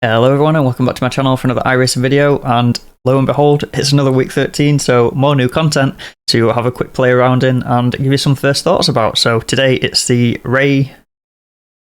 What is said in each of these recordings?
Hello everyone and welcome back to my channel for another iRacing video, and lo and behold it's another week 13, so more new content to have a quick play around in and give you some first thoughts about. So today it's the really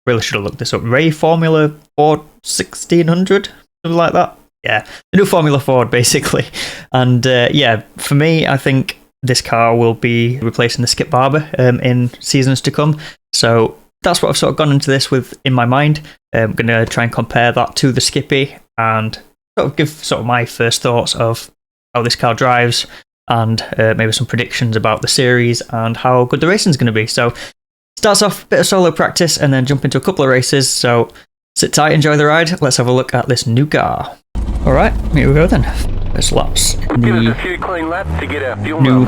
should have looked this up, Ray Formula Ford 1600, something like that. Yeah, the new Formula Ford basically. And yeah, for me I think this car will be replacing the Skip Barber in seasons to come, so that's what I've sort of gone into this with in my mind. I'm going to try and compare that to the Skippy and sort of give sort of my first thoughts of how this car drives and maybe some predictions about the series and how good the racing's going to be. So starts off a bit of solo practice and then jump into a couple of races. So sit tight, enjoy the ride. Let's have a look at this new car. All right, here we go then. First laps in the new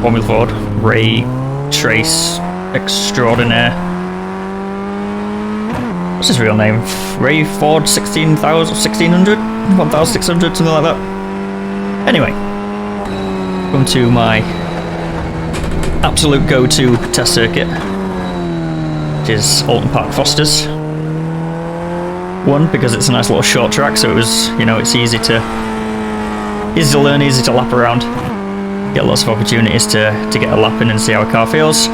Formula Ford Ray Trace Extraordinaire. What's his real name? Ray Ford 1600, 1600, something like that. Anyway, come to my absolute go-to test circuit, which is Alton Park Fosters. One, because it's a nice little short track, so it was, you know, it's easy to learn, easy to lap around. Get lots of opportunities to get a lap in and see how a car feels.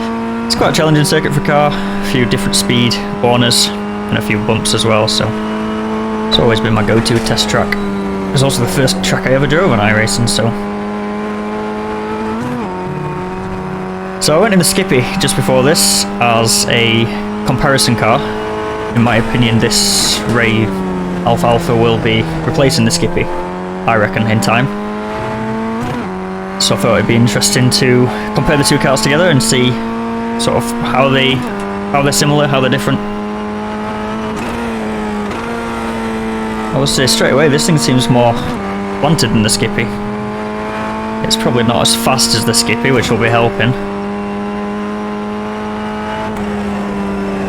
It's quite a challenging circuit for a car, a few different speed corners and a few bumps as well, so it's always been my go-to test track. It was also the first track I ever drove on iRacing, so I went in the Skippy just before this as a comparison car. In my opinion, this Ray Alfalfa will be replacing the Skippy, I reckon, in time. So I thought it'd be interesting to compare the two cars together and see sort of how they're similar, how they're different. I would say straight away this thing seems more planted than the Skippy. It's probably not as fast as the Skippy, which will be helping.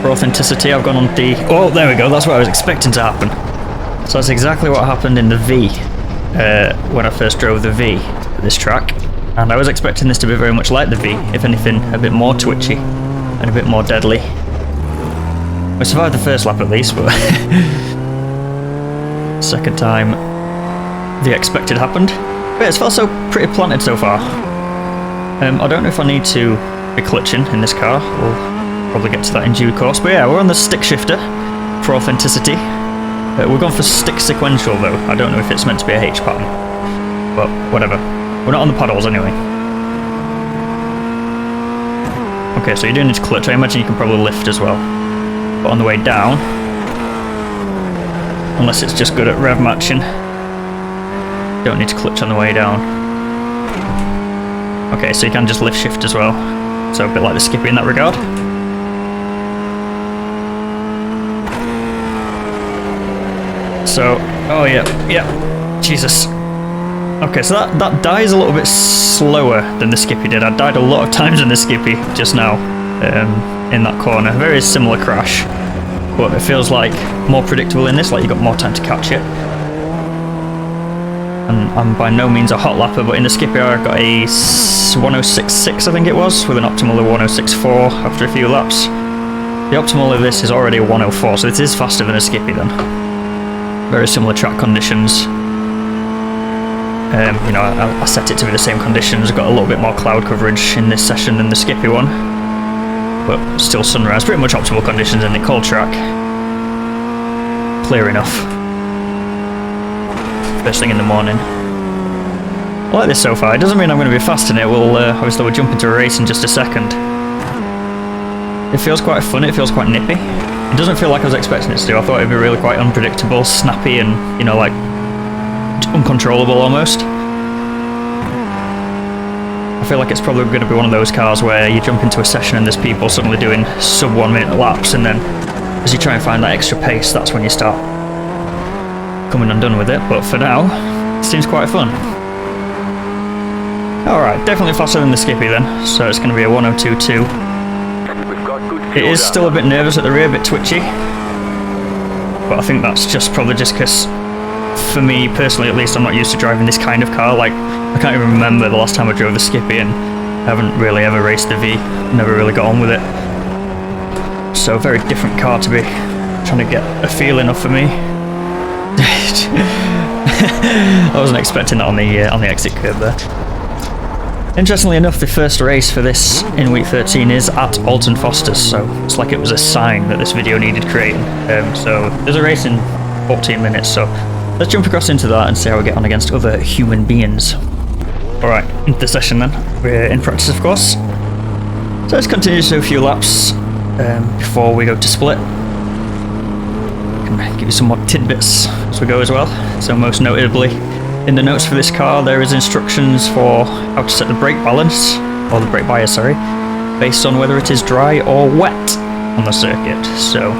For authenticity, I've gone on the... Oh, there we go, that's what I was expecting to happen. So that's exactly what happened in the V, when I first drove the V at this track. And I was expecting this to be very much like the V, if anything, a bit more twitchy and a bit more deadly. We survived the first lap at least, but second time the expected happened. But it's felt so pretty planted so far. I don't know if I need to be clutching in this car. We'll probably get to that in due course. But yeah, we're on the stick shifter for authenticity. We're going for stick sequential though. I don't know if it's meant to be a H pattern, but whatever. We're not on the paddles anyway. Okay, so you do need to clutch. I imagine you can probably lift as well. But on the way down, unless it's just good at rev matching, don't need to clutch on the way down. Okay, so you can just lift shift as well. So a bit like the Skippy in that regard. So, oh yeah, Jesus. Okay, so that dies a little bit slower than the Skippy did. I died a lot of times in the Skippy just now, in that corner. Very similar crash, but it feels like more predictable in this, like you got more time to catch it. And I'm by no means a hot lapper, but in the Skippy I got a 106.6 I think it was, with an optimal of 106.4 after a few laps. The optimal of this is already a 104, so it is faster than a Skippy then. Very similar track conditions. You know, I set it to be the same conditions. Got a little bit more cloud coverage in this session than the Skippy one, but still sunrise. Pretty much optimal conditions in the cold track. Clear enough. First thing in the morning. I like this so far. It doesn't mean I'm going to be fast in it. Obviously we'll jump into a race in just a second. It feels quite fun. It feels quite nippy. It doesn't feel like I was expecting it to do. I thought it'd be really quite unpredictable, snappy, and, you know, like uncontrollable almost. I feel like it's probably going to be one of those cars where you jump into a session and there's people suddenly doing sub 1 minute laps, and then as you try and find that extra pace, that's when you start coming undone with it. But for now, it seems quite fun. Alright, definitely faster than the Skippy then, so it's going to be a 102.2. It is still a bit nervous at the rear, a bit twitchy, but I think that's probably just because, for me personally at least, I'm not used to driving this kind of car. Like, I can't even remember the last time I drove the Skippy, and I haven't really ever raced the V, never really got on with it. So a very different car to be trying to get a feeling of for me. I wasn't expecting that on the exit curve there. Interestingly enough, the first race for this in week 13 is at Alton Foster's, so it's like it was a sign that this video needed creating. So there's a race in 14 minutes, so let's jump across into that and see how we get on against other human beings. Alright, into the session then. We're in practice, of course. So let's continue to do a few laps before we go to split. Can give you some more tidbits as we go as well. So most notably, in the notes for this car, there is instructions for how to set the brake balance, or the brake bias, sorry, based on whether it is dry or wet on the circuit. So,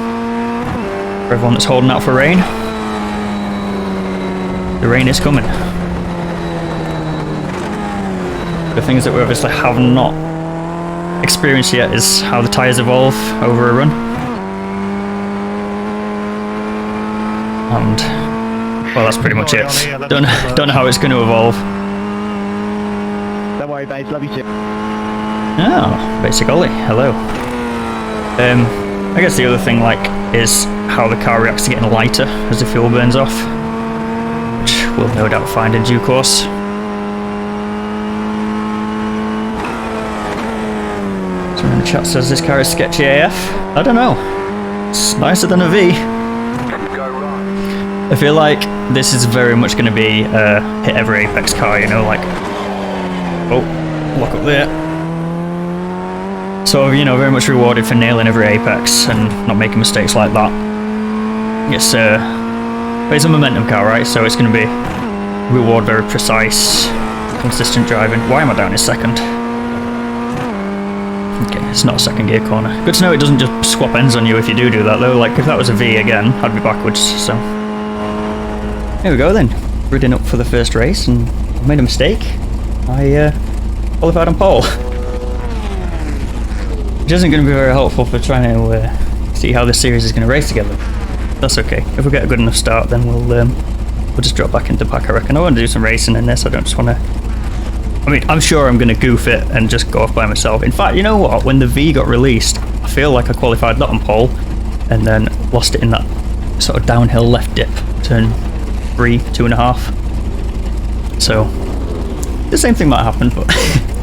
for everyone that's holding out for rain, the rain is coming. The things that we obviously have not experienced yet is how the tyres evolve over a run. And well, that's pretty much it. Don't know how it's going to evolve. Don't worry, babes. Love you too. Oh, basic Ollie. Hello. I guess the other thing, like, is how the car reacts to getting lighter as the fuel burns off, which we'll no doubt find in due course. Someone in the chat says this car is sketchy AF. I don't know. It's nicer than a V. I feel like this is very much going to be a hit every apex car, you know, like, oh, lock up there. So, you know, very much rewarded for nailing every apex and not making mistakes like that. It's a momentum car, right? So it's going to be reward very precise, consistent driving. Why am I down in second? Okay, it's not a second gear corner. Good to know it doesn't just swap ends on you if you do that, though. Like, if that was a V again, I'd be backwards, so... Here we go then, ridding up for the first race, and I made a mistake. I qualified on pole. Which isn't going to be very helpful for trying to see how this series is going to race together. That's okay. If we get a good enough start, then we'll just drop back into pack, I reckon. I want to do some racing in this, I don't just want to... I mean, I'm sure I'm going to goof it and just go off by myself. In fact, you know what? When the V got released, I feel like I qualified that on pole, and then lost it in that sort of downhill left dip, turn 3, 2.5. So the same thing might happen, but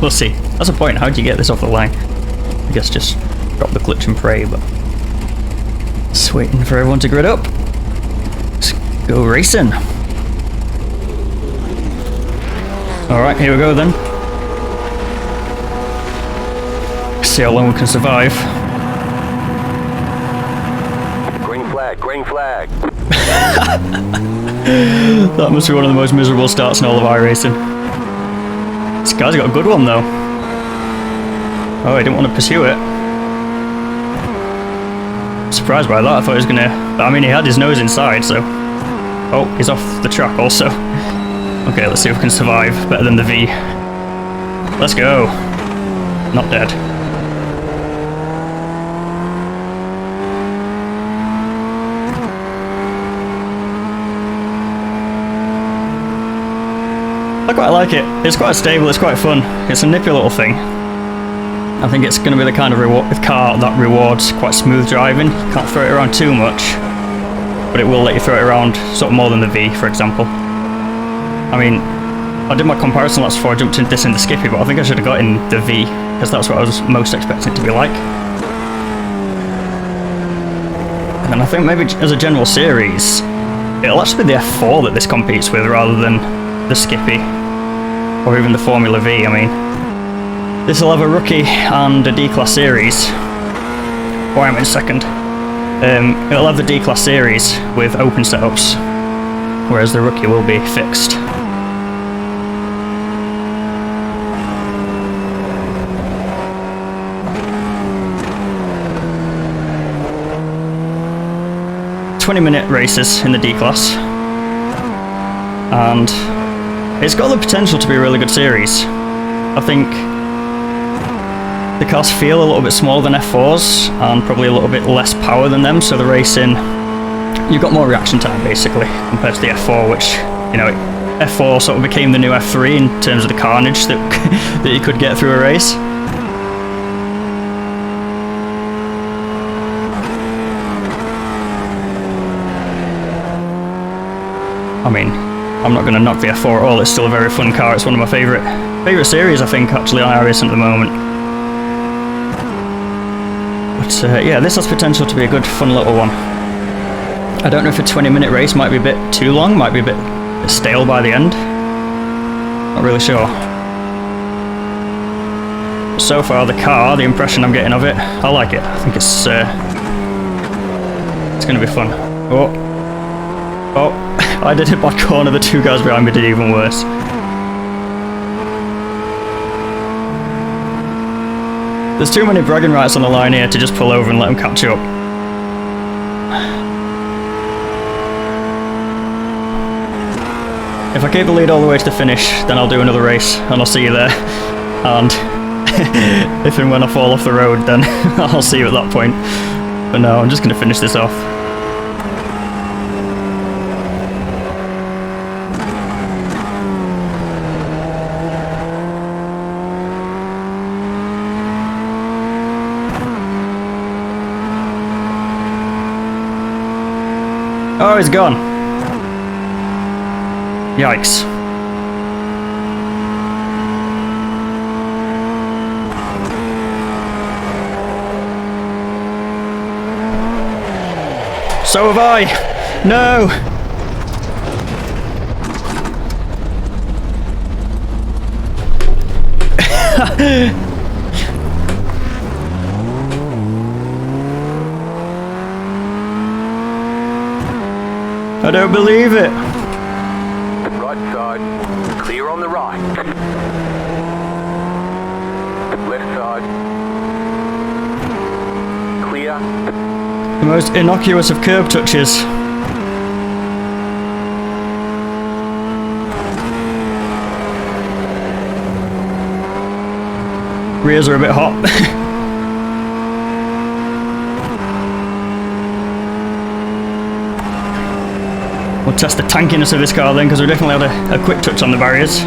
we'll see. That's the point. How do you get this off the line? I guess just drop the clutch and pray, but just waiting for everyone to grid up. Let's go racing. Alright, here we go then. See how long we can survive. Green flag, green flag. That must be one of the most miserable starts in all of iRacing. This guy's got a good one though. Oh, I didn't want to pursue it. Surprised by that, I thought he was gonna... I mean, he had his nose inside, so... Oh, he's off the track also. Okay, let's see if we can survive better than the V. Let's go. Not dead. I quite like it. It's quite stable, it's quite fun. It's a nippy little thing. I think it's going to be the kind of car that rewards quite smooth driving. You can't throw it around too much, but it will let you throw it around sort of more than the V, for example. I mean, I did my comparison laps before I jumped into the Skippy, but I think I should have got in the V, because that's what I was most expecting it to be like. And then I think maybe as a general series, it'll actually be the F4 that this competes with rather than the Skippy, or even the Formula V. I mean, this will have a rookie and a D-Class series. Why am I in second? It'll have the D-Class series with open setups, whereas the rookie will be fixed. "20-minute races in the D-Class, and it's got the potential to be a really good series. I think the cars feel a little bit smaller than F4s and probably a little bit less power than them, so the racing, you've got more reaction time basically compared to the F4, which, you know, F4 sort of became the new F3 in terms of the carnage that that you could get through a race. I mean, I'm not going to knock the F4 at all. It's still a very fun car. It's one of my favourite series, I think, actually, on iRacing at the moment. But yeah, this has potential to be a good, fun little one. I don't know if a 20-minute race might be a bit too long, might be a bit stale by the end. Not really sure. But so far, the car, the impression I'm getting of it, I like it. I think it's going to be fun. Oh, I did hit back corner. The two guys behind me did even worse. There's too many bragging rights on the line here to just pull over and let them catch up. If I keep the lead all the way to the finish, then I'll do another race, and I'll see you there. And if and when I fall off the road, then I'll see you at that point. But no, I'm just going to finish this off. Oh, he's gone. Yikes. So have I. No. I don't believe it. Right side, clear on the right. Left side, clear. The most innocuous of curb touches. Rears are a bit hot. We'll test the tankiness of this car then, because we definitely had a quick touch on the barriers.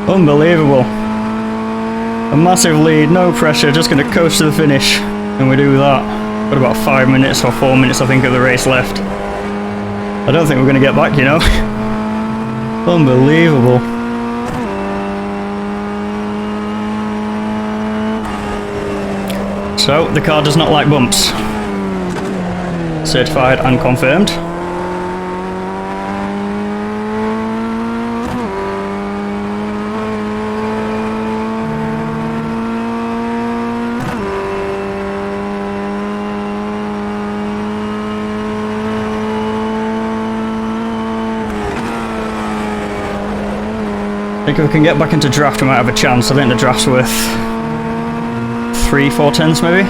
Unbelievable. A massive lead, no pressure, just going to coast to the finish. And we do that. Got about 5 minutes or 4 minutes, I think, of the race left. I don't think we're going to get back, you know. Unbelievable. So, the car does not like bumps. Certified and confirmed. I think if we can get back into draft, we might have a chance. I think the draft's worth 3-4 tenths maybe.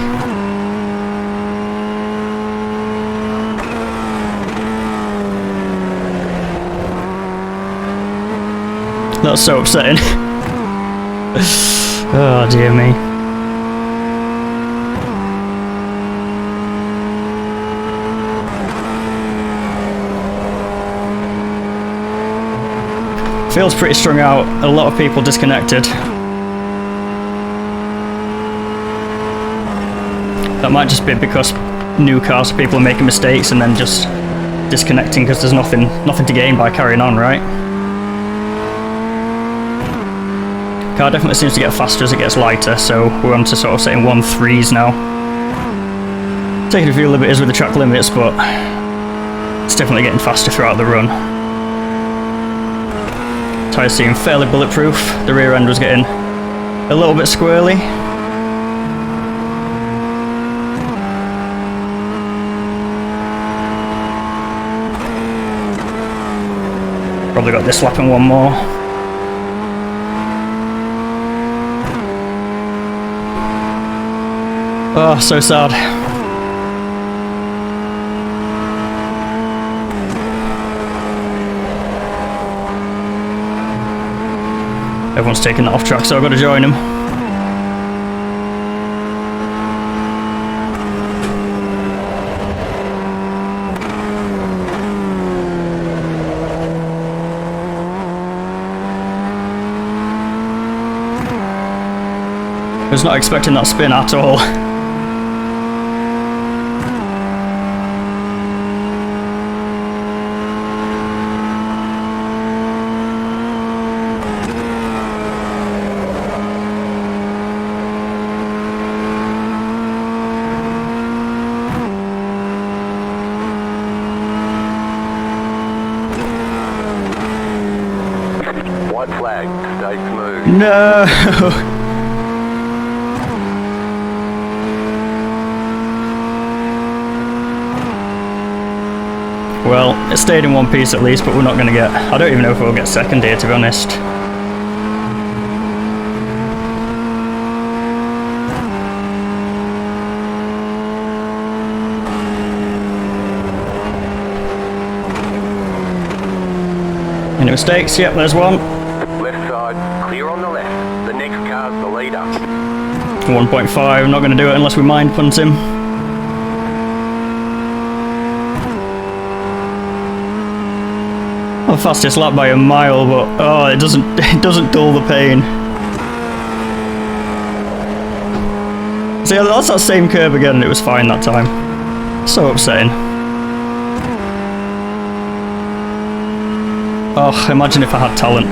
That's so upsetting. Oh dear me. Feels pretty strung out, a lot of people disconnected. That might just be because new cars, people are making mistakes and then just disconnecting because there's nothing to gain by carrying on, right? Car definitely seems to get faster as it gets lighter, so we're on to sort of setting 1.3s now. Taking a few liberties with the track limits, but it's definitely getting faster throughout the run. Tyres seem fairly bulletproof. The rear end was getting a little bit squirrely. Probably got this lap and one more. Oh, so sad. Everyone's taking that off track, so I've got to join him. I was not expecting that spin at all. White flag, stay smooth. No! Well, it stayed in one piece at least, but we're not going to get... I don't even know if we'll get second here, to be honest. Any mistakes? Yep, there's one. Left side, clear on the left. The next car's the leader. 1.5, not going to do it unless we mind punt him. Well, fastest lap by a mile, but oh, it doesn't dull the pain. See, that's that same curve again, and it was fine that time. So upsetting. Oh, imagine if I had talent.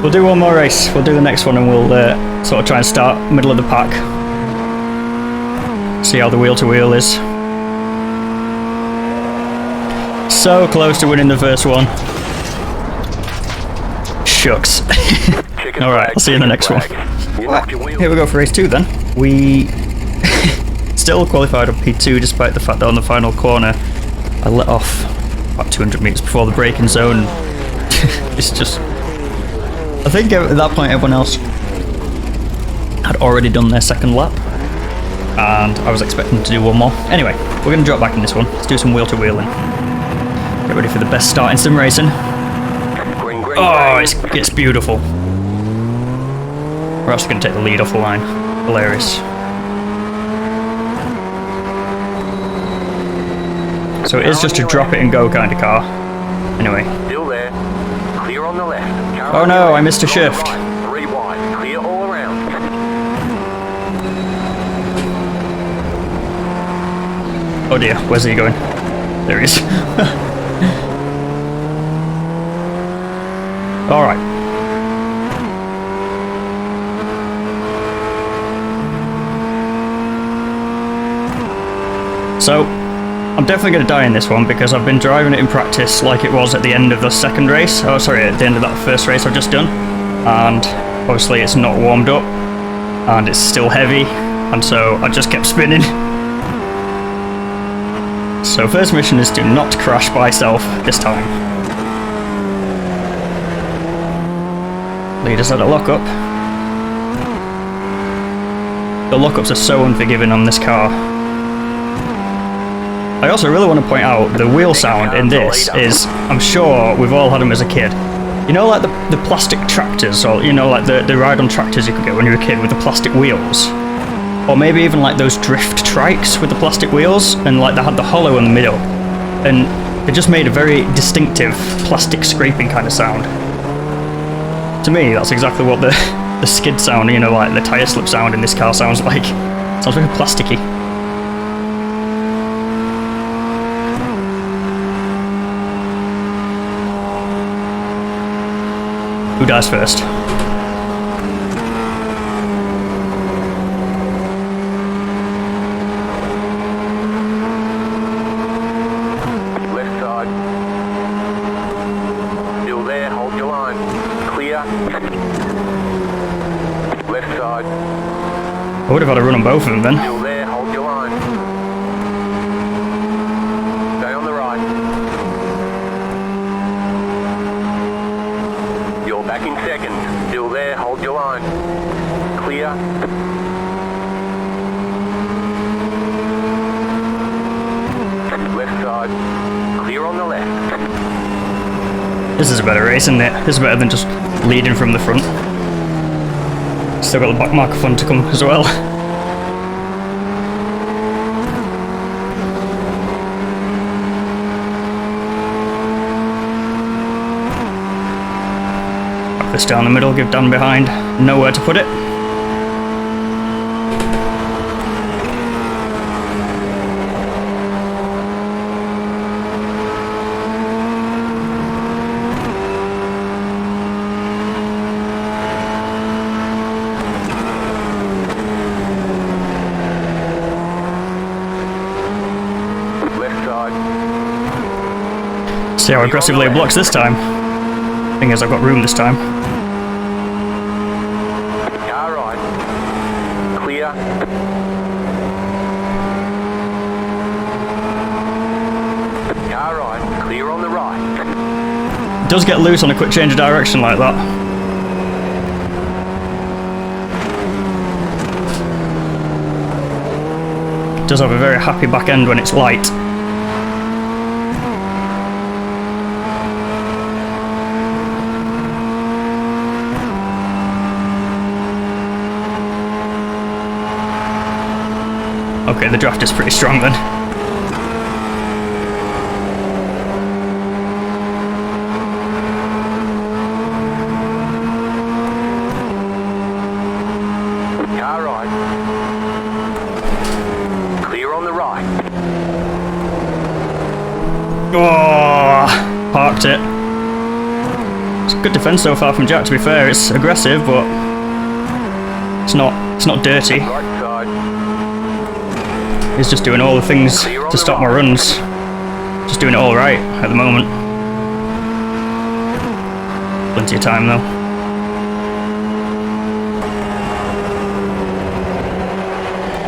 We'll do one more race. We'll do the next one, and we'll sort of try and start middle of the pack. See how the wheel to wheel is. So close to winning the first one. Shucks. Alright, I'll see you in the next one. Here we go for race 2 then. We still qualified on P2 despite the fact that on the final corner I let off about 200 metres before the braking zone. It's just... I think at that point everyone else had already done their second lap and I was expecting to do one more. Anyway, we're going to drop back in this one. Let's do some wheel-to-wheeling. Get ready for the best start in sim racing. Oh, it's beautiful. We're actually going to take the lead off the line. Hilarious. So it is just a drop it and go kind of car. Anyway. Still there. Clear on the left. Oh no, I missed a shift. 3 wide. Clear all around. Oh dear, where's he going? There he is. Alright. So, I'm definitely going to die in this one because I've been driving it in practice like it was at the end of the second race. Oh, sorry, at the end of that first race I've just done. And obviously it's not warmed up and it's still heavy, and so I just kept spinning. So first mission is to not crash by self this time. Leaders at a lockup. The lockups are so unforgiving on this car. I also really want to point out the wheel sound in this is, I'm sure we've all had them as a kid. You know, like the plastic tractors, or you know, like the ride-on tractors you could get when you were a kid with the plastic wheels? Or maybe even like those drift trikes with the plastic wheels, and like they had the hollow in the middle. And it just made a very distinctive plastic scraping kind of sound. To me, that's exactly what the skid sound, you know, like the tyre slip sound in this car sounds like. It sounds very plasticky. Who dies first? Left side. Still there, hold your line. Clear. Left side. I would have had to run on both of them then. Still there, hold your line. Stay on the right. You're back in second. Still there, hold your line. Clear. This is a better race, isn't it? This is better than just leading from the front. Still got the back marker fun to come as well. Back this down the middle, give Dan behind nowhere to put it. See how aggressively it blocks this time. Thing is, I've got room this time. Car right. Clear. Car right. Clear on the right. It does get loose on a quick change of direction like that. It does have a very happy back end when it's light. Okay, the draft is pretty strong then. Car right. Clear on the right. Oh, parked it. It's a good defense so far from Jack, to be fair. It's aggressive, but it's not dirty. Right side. He's just doing all the things to stop my runs. Just doing it all right at the moment. Plenty of time though.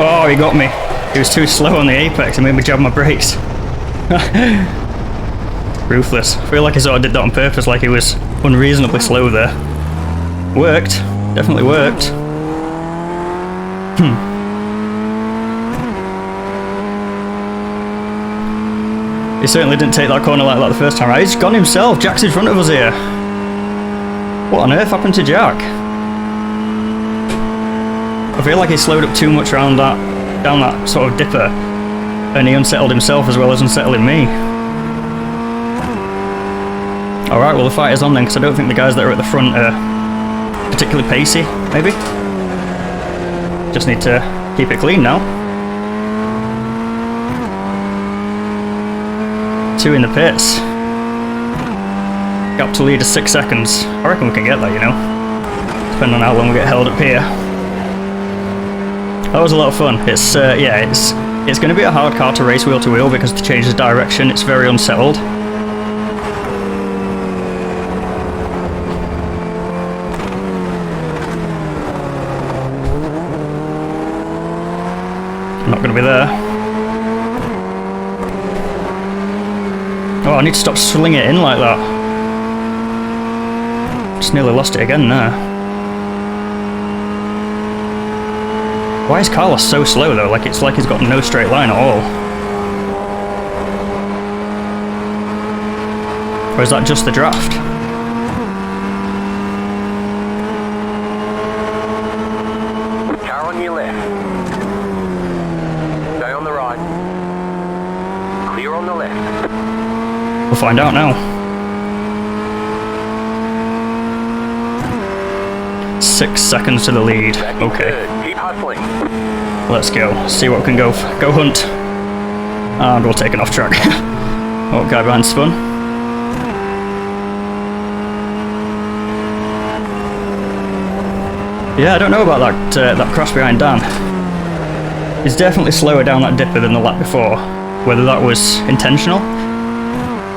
Oh, he got me. He was too slow on the apex and made me jab my brakes. Ruthless. I feel like he sort of did that on purpose, like he was unreasonably slow there. Worked. Definitely worked. He certainly didn't take that corner like that the first time around. He's gone himself. Jack's in front of us here. What on earth happened to Jack? I feel like he slowed up too much around that, down that sort of dipper, and he unsettled himself as well as unsettling me. Alright, well the fight is on then, because I don't think the guys that are at the front are particularly pacey, maybe? Just need to keep it clean now. 2 in the pits. Gap to lead is 6 seconds. I reckon we can get that, you know. Depending on how long we get held up here. That was a lot of fun. It's going to be a hard car to race wheel to wheel because to change the direction, it's very unsettled. I'm not going to be there. Oh, I need to stop swinging it in like that. Just nearly lost it again there. Why is Carlos so slow though? It's like he's got no straight line at all. Or is that just the draft? Car on your left. Stay on the right. Clear on the left. We'll find out now. 6 seconds to the lead. Okay. Keep hustling. Let's go. See what we can go hunt. And we'll take an off track. Oh, guy behind spun. Yeah, I don't know about that cross behind Dan. He's definitely slower down that dipper than the lap before. Whether that was intentional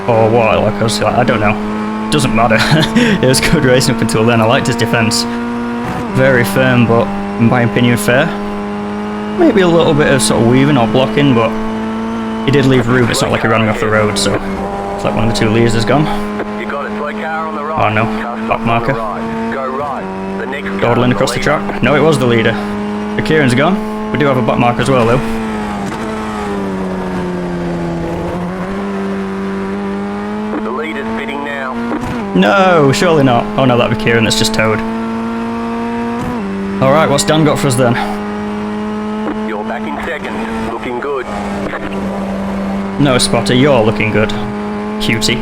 or what, I don't know. Doesn't matter. It was good racing up until then. I liked his defense. Very firm, but in my opinion fair. Maybe a little bit of sort of weaving or blocking, but he did leave room. It's not like he ran me off the road, so it's like one of the 2 leaders is gone. You got it. Slow car on the right. Oh no, back marker. Go right. The next car Dawdling across the track. No, it was the leader. The Kieran's gone. We do have a back marker as well though. The leader's pitting now. No, surely not. Oh no, that'd be Kieran that's just towed. Alright, what's Dan got for us then? You're back in second. Looking good. No, Spotter, you're looking good. Cutie.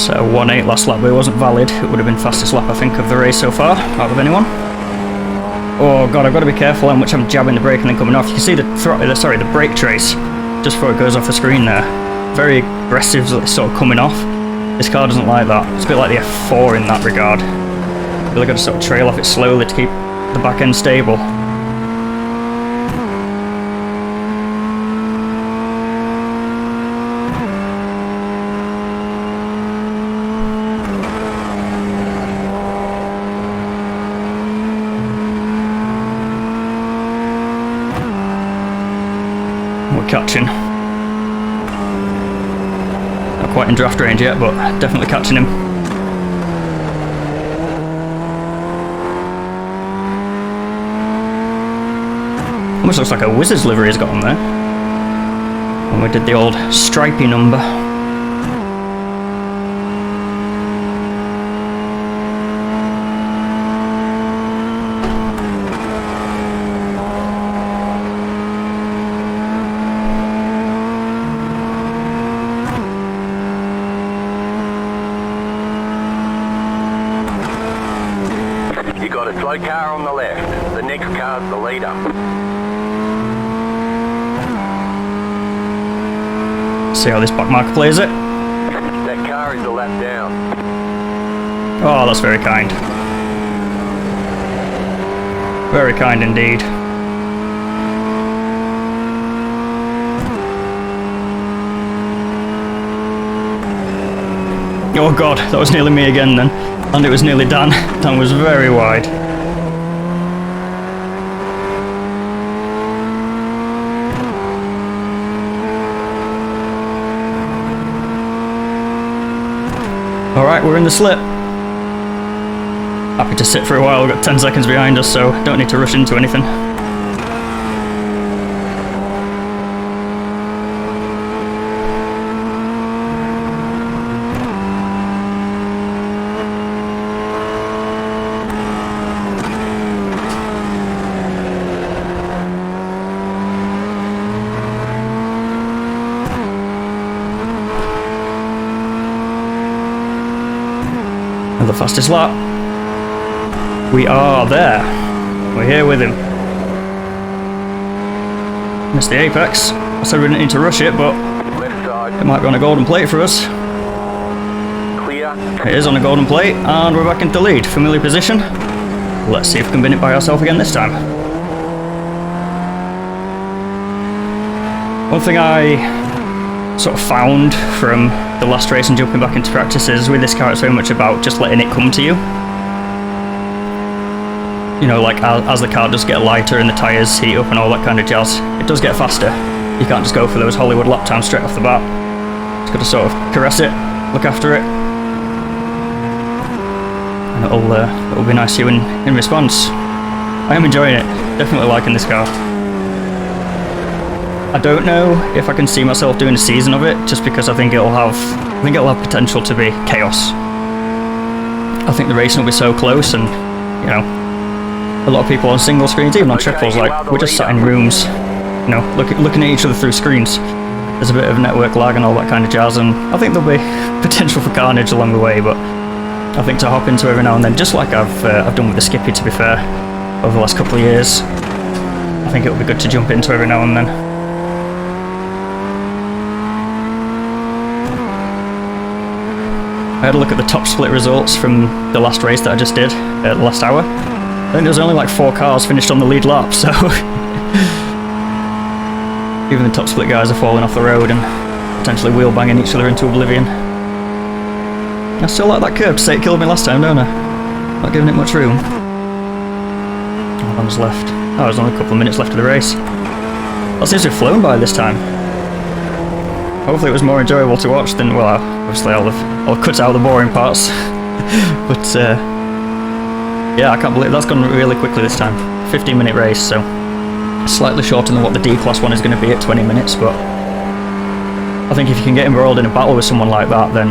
So 1.8 last lap, but it wasn't valid. It would have been fastest lap, I think, of the race so far, out of anyone. Oh god, I've got to be careful how much I'm jabbing the brake and then coming off. You can see the the brake trace just before it goes off the screen there. Very aggressive, sort of coming off. This car doesn't like that. It's a bit like the F4 in that regard. Really got to sort of trail off it slowly to keep the back end stable. We're catching. Not quite in draft range yet, but definitely catching him. Almost looks like a Wizard's livery he's got on there. And we did the old stripey number. You got a slow car on the left. The next car's the leader. See how this back marker plays it? That car is a lap down. Oh, that's very kind. Very kind indeed. Oh god, that was nearly me again then. And it was nearly Dan. Dan was very wide. Alright, we're in the slip. Happy to sit for a while, we've got 10 seconds behind us, so don't need to rush into anything. The fastest lap. We are there. We're here with him. Missed the apex. I said we didn't need to rush it, but it might be on a golden plate for us. Clear. It is on a golden plate, and we're back into lead. Familiar position. Let's see if we can win it by ourselves again this time. One thing I sort of found from the last race and jumping back into practice is with this car it's very much about just letting it come to you. You know, like as the car does get lighter and the tyres heat up and all that kind of jazz, it does get faster. You can't just go for those Hollywood lap times straight off the bat. Just got to sort of caress it, look after it, and it'll be nice to you in response. I am enjoying it, definitely liking this car. I don't know if I can see myself doing a season of it, just because I think it'll have potential to be chaos. I think the racing will be so close, and you know, a lot of people on single screens, even on triples, like we're just sat in rooms, you know, looking at each other through screens. There's a bit of network lag and all that kind of jazz, and I think there'll be potential for carnage along the way. But I think to hop into every now and then, just like I've done with the Skippy, to be fair, over the last couple of years, I think it'll be good to jump into every now and then. I had a look at the top split results from the last race that I just did, the last hour. I think there was only like 4 cars finished on the lead lap, so even the top split guys are falling off the road and potentially wheel banging each other into oblivion. I still like that curb to say it killed me last time, don't I? Not giving it much room. How long's left? Oh, there's only a couple of minutes left of the race. That seems to have flown by this time. Hopefully it was more enjoyable to watch than, well, obviously I'll cut out the boring parts. But, yeah, I can't believe that's gone really quickly this time. 15-minute race, so slightly shorter than what the D-Class one is going to be at 20 minutes, but I think if you can get embroiled in a battle with someone like that, then,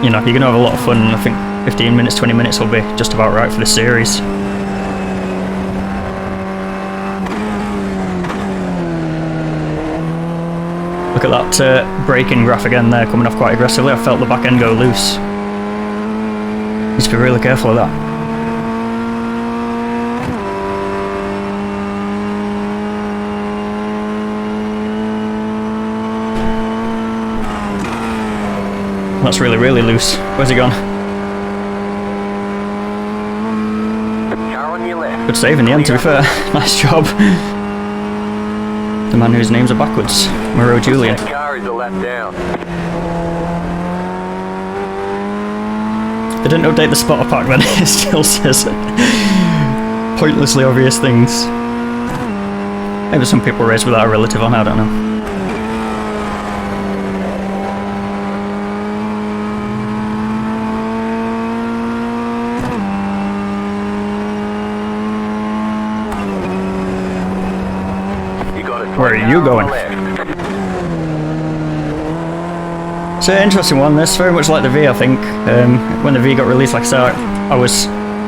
you know, you're going to have a lot of fun, and I think 15 minutes, 20 minutes will be just about right for the series. Look at that braking graph again there, coming off quite aggressively. I felt the back end go loose. Need to be really careful of that. That's really, really loose. Where's he gone? Car on your left. Good save in the end, to be fair. Nice job. The man whose names are backwards. Moreau Julian. That car is a lap down. They didn't update the spotter pack then, it still says pointlessly obvious things. Maybe some people race without a relative on, I don't know. Where are you going? It's an interesting one. This very much like the V, I think. When the V got released, like I said, I was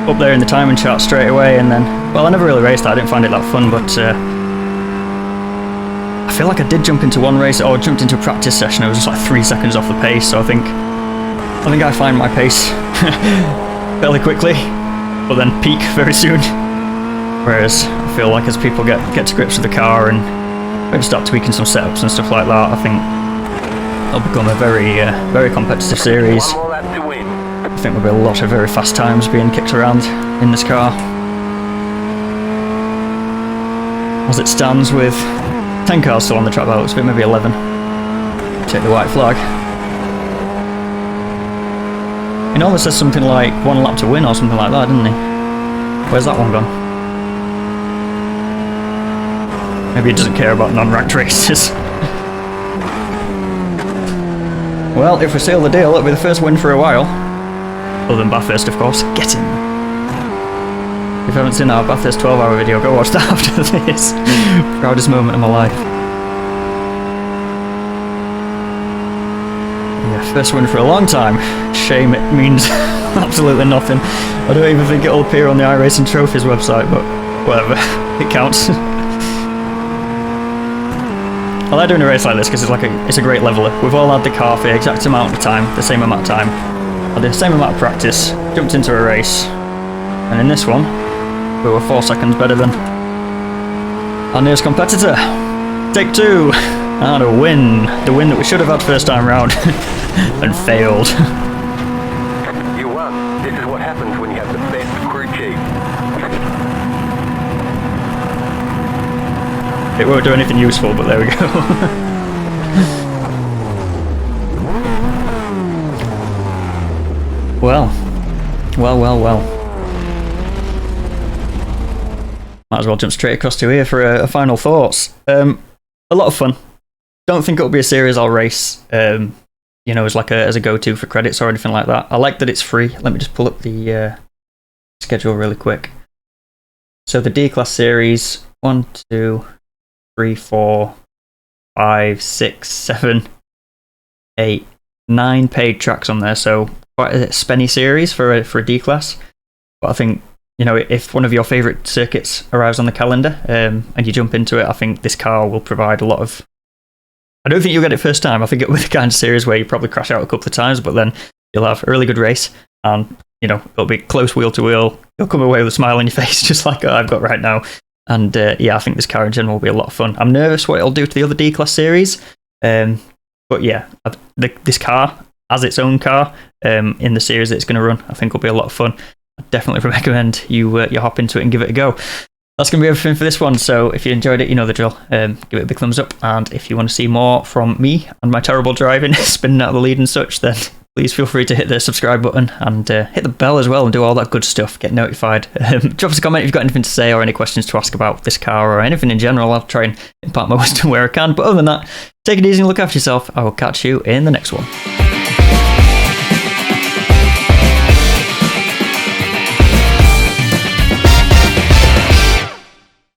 up there in the timing chart straight away, and then, well, I never really raced that. I didn't find it that fun, but I feel like I did jump into one race, or jumped into a practice session. I was just like 3 seconds off the pace, so I think I find my pace fairly quickly, but then peak very soon. Whereas I feel like as people get to grips with the car and maybe start tweaking some setups and stuff like that, I think it'll become a very competitive series. One more lap to win. I think there'll be a lot of very fast times being kicked around in this car. As it stands with 10 cars still on the track, by the looks of it, maybe 11. Take the white flag. He normally says something like 1 lap to win or something like that, didn't he? Where's that one gone? Maybe he doesn't care about non-ranked races. Well, if we seal the deal, it'll be the first win for a while. Other than Bathurst, of course. Get him! If you haven't seen our Bathurst 12-hour video, go watch that after this. Proudest moment of my life. Yeah, first win for a long time. Shame it means absolutely nothing. I don't even think it'll appear on the iRacing Trophies website, but whatever. It counts. I like doing a race like this because it's a great leveler. We've all had the car for the exact amount of time, the same amount of time, had the same amount of practice, jumped into a race, and in this one, we were 4 seconds better than our nearest competitor. Take 2, and a win. The win that we should have had first time round, and failed. You won. This is what happens when you have the best crew chief. It won't do anything useful, but there we go. Well. Might as well jump straight across to here for a final thoughts. A lot of fun. Don't think it'll be a series I'll race, you know, as a go-to for credits or anything like that. I like that it's free. Let me just pull up the schedule really quick. So the D-Class series, 1, 2, 3, 4, 5, 6, 7, 8, 9 paid tracks on there, so quite a spenny series for a D-Class. But I think, you know, if one of your favourite circuits arrives on the calendar and you jump into it, I think this car will provide a lot of... I don't think you'll get it first time. I think it'll be the kind of series where you probably crash out a couple of times, but then you'll have a really good race and, you know, it'll be close wheel to wheel. You'll come away with a smile on your face, just like I've got right now. And yeah, I think this car in general will be a lot of fun. I'm nervous what it'll do to the other D-Class series. But yeah, this car, as its own car, in the series that it's going to run, I think will be a lot of fun. I definitely recommend you hop into it and give it a go. That's going to be everything for this one. So if you enjoyed it, you know the drill. Give it a big thumbs up. And if you want to see more from me and my terrible driving, spinning out of the lead and such, then please feel free to hit the subscribe button and hit the bell as well and do all that good stuff. Get notified. Drop us a comment if you've got anything to say or any questions to ask about this car or anything in general. I'll try and impart my wisdom where I can. But other than that, take it easy and look after yourself. I will catch you in the next one.